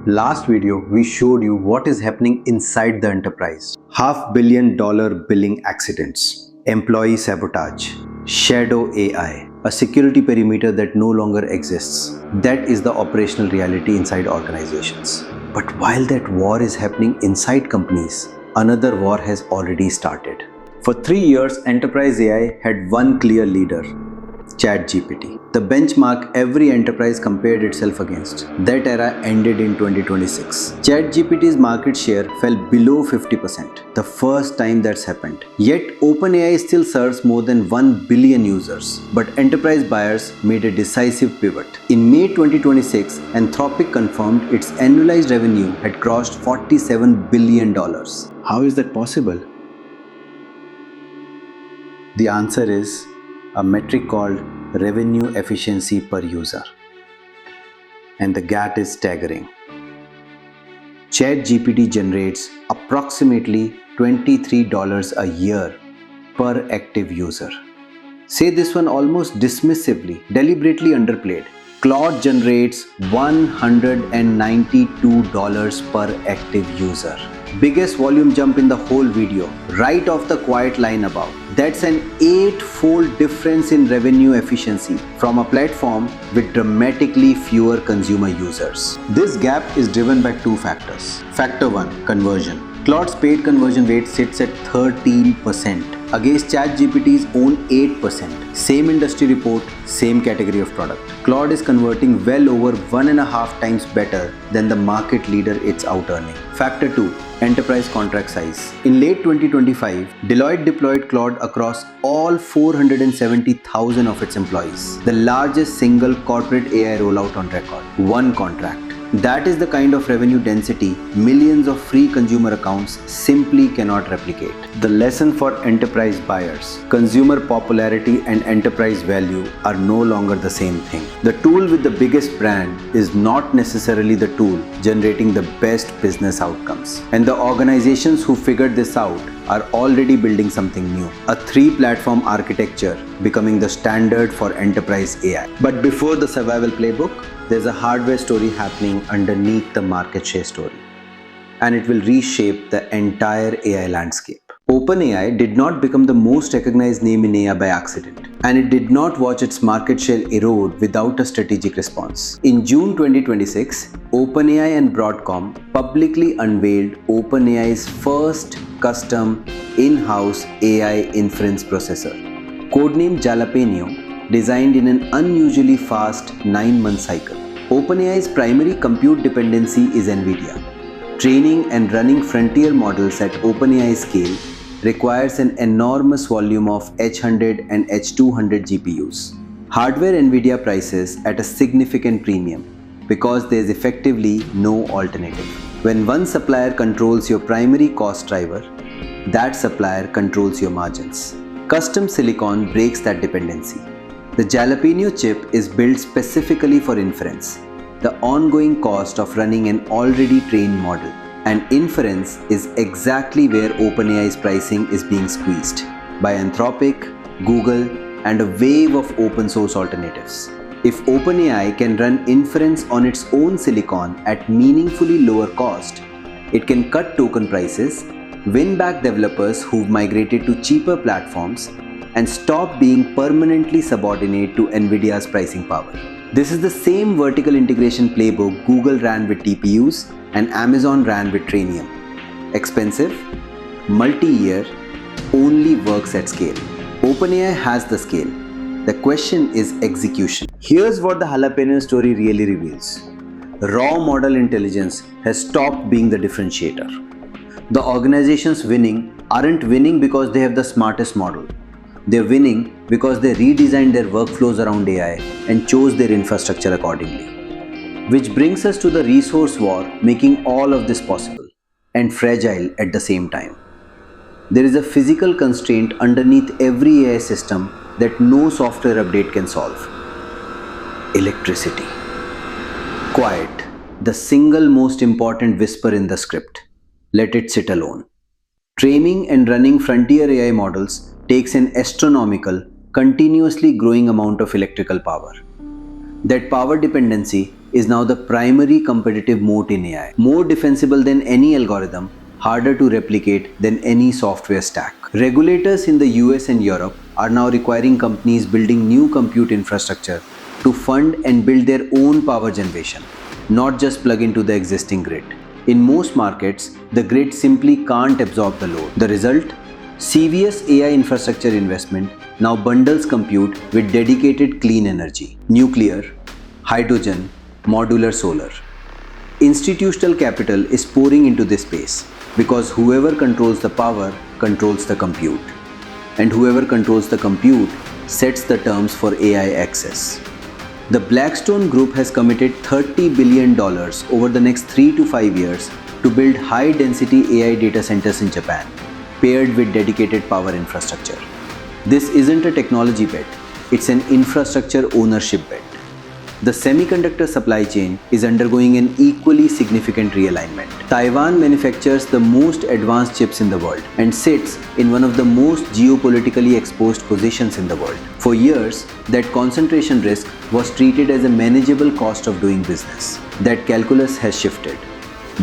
Last video, we showed you what is happening inside the enterprise. $500 million billing accidents, employee sabotage, shadow AI, a security perimeter that no longer exists. That is the operational reality inside organizations. But while that war is happening inside companies, another war has already started. For 3 years, enterprise AI had one clear leader, ChatGPT, the benchmark every enterprise compared itself against. That era ended in 2026. ChatGPT's market share fell below 50%, the first time that's happened. Yet OpenAI still serves more than 1 billion users, but enterprise buyers made a decisive pivot. In May 2026, Anthropic confirmed its annualized revenue had crossed $47 billion. How is that possible? The answer is a metric called revenue efficiency per user. And the gap is staggering. ChatGPT generates approximately $23 a year per active user. Say this one almost dismissively, deliberately underplayed. Claude generates $192 per active user. Biggest volume jump in the whole video, right off the quiet line above. That's an 8-fold difference in revenue efficiency from a platform with dramatically fewer consumer users. This gap is driven by two factors. Factor 1, conversion. Claude's paid conversion rate sits at 13% against ChatGPT's own 8%. Same industry report, same category of product. Claude is converting well over 1.5 times better than the market leader it's out-earning. Factor 2, enterprise contract size. In late 2025, Deloitte deployed Claude across all 470,000 of its employees, the largest single corporate AI rollout on record. One contract. That is the kind of revenue density millions of free consumer accounts simply cannot replicate. The lesson for enterprise buyers: consumer popularity and enterprise value are no longer the same thing. The tool with the biggest brand is not necessarily the tool generating the best business outcomes. And the organizations who figured this out are already building something new, a 3-platform architecture becoming the standard for enterprise AI. But before the survival playbook, there's a hardware story happening underneath the market share story, and it will reshape the entire AI landscape. OpenAI did not become the most recognized name in AI by accident, and it did not watch its market share erode without a strategic response. In June 2026, OpenAI and Broadcom publicly unveiled OpenAI's first custom in-house AI inference processor, codenamed Jalapeño, designed in an unusually fast 9-month cycle. OpenAI's primary compute dependency is Nvidia. Training and running frontier models at OpenAI scale requires an enormous volume of H100 and H200 GPUs. Hardware Nvidia prices at a significant premium because there is effectively no alternative. When one supplier controls your primary cost driver, that supplier controls your margins. Custom silicon breaks that dependency. The Jalapeño chip is built specifically for inference, the ongoing cost of running an already trained model. And inference is exactly where OpenAI's pricing is being squeezed by Anthropic, Google, and a wave of open source alternatives. If OpenAI can run inference on its own silicon at meaningfully lower cost, it can cut token prices, win back developers who've migrated to cheaper platforms, and stop being permanently subordinate to Nvidia's pricing power. This is the same vertical integration playbook Google ran with TPUs and Amazon ran with Trainium. Expensive, multi-year, only works at scale. OpenAI has the scale. The question is execution. Here's what the Jalapeño story really reveals. Raw model intelligence has stopped being the differentiator. The organizations winning aren't winning because they have the smartest model. They're winning because they redesigned their workflows around AI and chose their infrastructure accordingly. Which brings us to the resource war making all of this possible, and fragile at the same time. There is a physical constraint underneath every AI system that no software update can solve. Electricity. Quiet, the single most important whisper in the script. Let it sit alone. Training and running frontier AI models takes an astronomical, continuously growing amount of electrical power. That power dependency is now the primary competitive moat in AI. More defensible than any algorithm, harder to replicate than any software stack. Regulators in the US and Europe are now requiring companies building new compute infrastructure to fund and build their own power generation, not just plug into the existing grid. In most markets, the grid simply can't absorb the load. The result? CVS AI infrastructure investment now bundles compute with dedicated clean energy, nuclear, hydrogen, modular solar. Institutional capital is pouring into this space because whoever controls the power controls the compute, and whoever controls the compute sets the terms for AI access. The Blackstone Group has committed $30 billion over the next 3 to 5 years to build high-density AI data centers in Japan, paired with dedicated power infrastructure. This isn't a technology bet, it's an infrastructure ownership bet. The semiconductor supply chain is undergoing an equally significant realignment. Taiwan manufactures the most advanced chips in the world and sits in one of the most geopolitically exposed positions in the world. For years, that concentration risk was treated as a manageable cost of doing business. That calculus has shifted.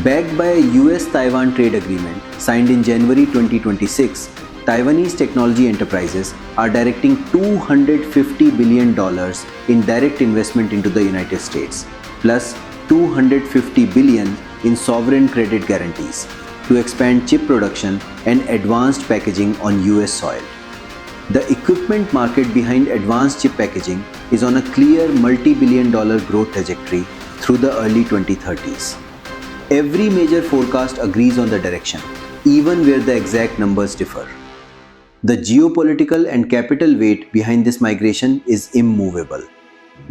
Backed by a US-Taiwan trade agreement signed in January 2026, Taiwanese technology enterprises are directing $250 billion in direct investment into the United States, plus $250 billion in sovereign credit guarantees to expand chip production and advanced packaging on US soil. The equipment market behind advanced chip packaging is on a clear multi-billion-dollar growth trajectory through the early 2030s. Every major forecast agrees on the direction, even where the exact numbers differ. The geopolitical and capital weight behind this migration is immovable.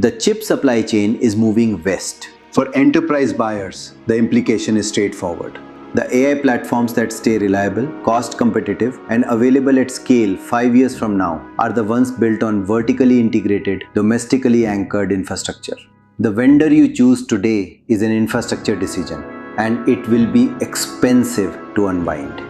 The chip supply chain is moving west. For enterprise buyers, the implication is straightforward. The AI platforms that stay reliable, cost competitive, and available at scale 5 years from now are the ones built on vertically integrated, domestically anchored infrastructure. The vendor you choose today is an infrastructure decision, and it will be expensive to unwind.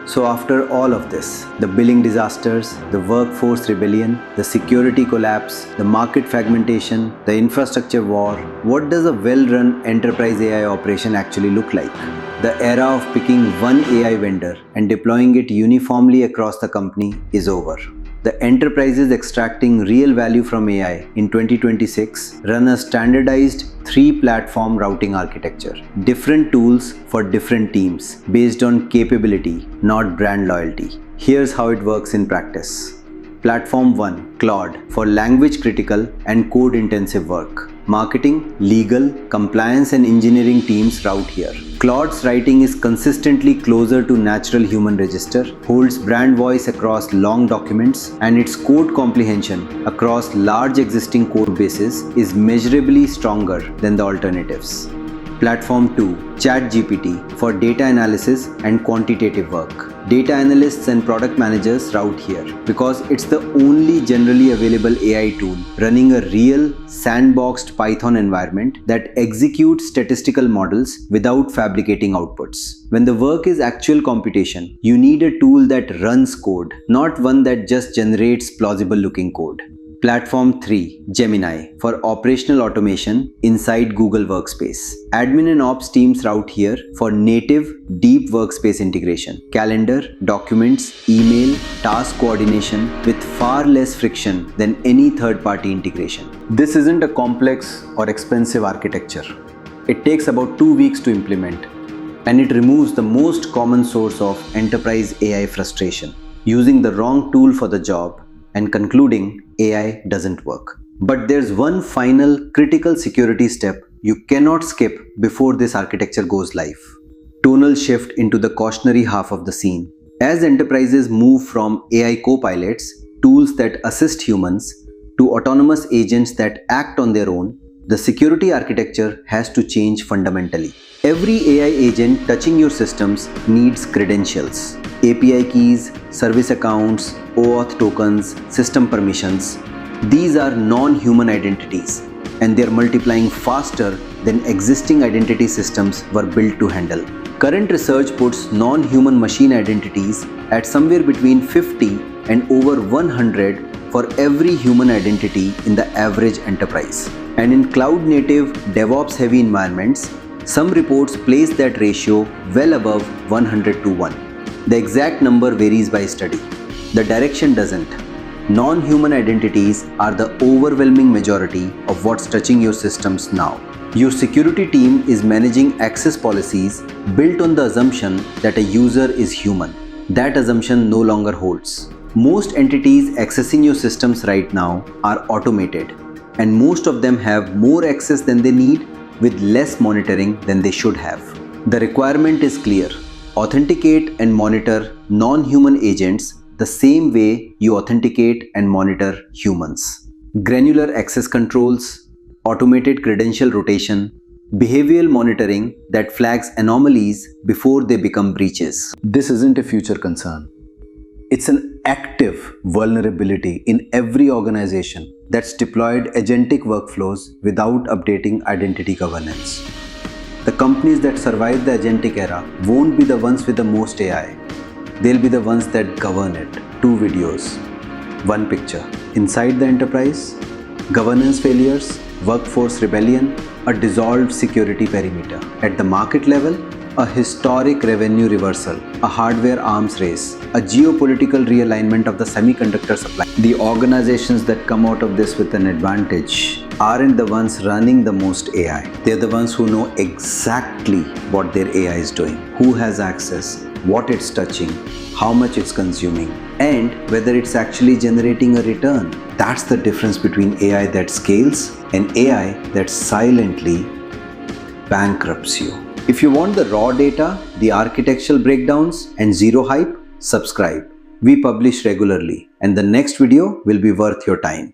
So after all of this, the billing disasters, the workforce rebellion, the security collapse, the market fragmentation, the infrastructure war, what does a well-run enterprise AI operation actually look like? The era of picking one AI vendor and deploying it uniformly across the company is over. The enterprises extracting real value from AI in 2026 run a standardized 3-platform routing architecture. Different tools for different teams based on capability, not brand loyalty. Here's how it works in practice. Platform 1, Claude, for language critical and code intensive work. Marketing, legal, compliance and engineering teams route here. Claude's writing is consistently closer to natural human register, holds brand voice across long documents, and its code comprehension across large existing code bases is measurably stronger than the alternatives. Platform 2, ChatGPT, for data analysis and quantitative work. Data analysts and product managers route here because it's the only generally available AI tool running a real sandboxed Python environment that executes statistical models without fabricating outputs. When the work is actual computation, you need a tool that runs code, not one that just generates plausible looking code. Platform 3, Gemini, for operational automation inside Google Workspace. Admin and ops teams route here for native, deep workspace integration, calendar, documents, email, task coordination with far less friction than any third-party integration. This isn't a complex or expensive architecture. It takes about 2 weeks to implement, and it removes the most common source of enterprise AI frustration, using the wrong tool for the job and concluding AI doesn't work. But there's one final critical security step you cannot skip before this architecture goes live. Tonal shift into the cautionary half of the scene. As enterprises move from AI co-pilots, tools that assist humans, to autonomous agents that act on their own, the security architecture has to change fundamentally. Every AI agent touching your systems needs credentials, API keys, service accounts, OAuth tokens, system permissions. These are non-human identities, and they're multiplying faster than existing identity systems were built to handle. Current research puts non-human machine identities at somewhere between 50 and over 100 for every human identity in the average enterprise. And in cloud-native, DevOps-heavy environments, some reports place that ratio well above 100 to 1. The exact number varies by study. The direction doesn't. Non-human identities are the overwhelming majority of what's touching your systems now. Your security team is managing access policies built on the assumption that a user is human. That assumption no longer holds. Most entities accessing your systems right now are automated, and most of them have more access than they need with less monitoring than they should have. The requirement is clear. Authenticate and monitor non-human agents the same way you authenticate and monitor humans. Granular access controls, automated credential rotation, behavioral monitoring that flags anomalies before they become breaches. This isn't a future concern. It's an active vulnerability in every organization that's deployed agentic workflows without updating identity governance. The companies that survive the agentic era won't be the ones with the most AI. They'll be the ones that govern it. 2 videos, 1 picture. Inside the enterprise, governance failures, workforce rebellion, a dissolved security perimeter. At the market level, a historic revenue reversal, a hardware arms race, a geopolitical realignment of the semiconductor supply. The organizations that come out of this with an advantage aren't the ones running the most AI. They're the ones who know exactly what their AI is doing, who has access, what it's touching, how much it's consuming, and whether it's actually generating a return. That's the difference between AI that scales and AI that silently bankrupts you. If you want the raw data, the architectural breakdowns, and zero hype, subscribe. We publish regularly, and the next video will be worth your time.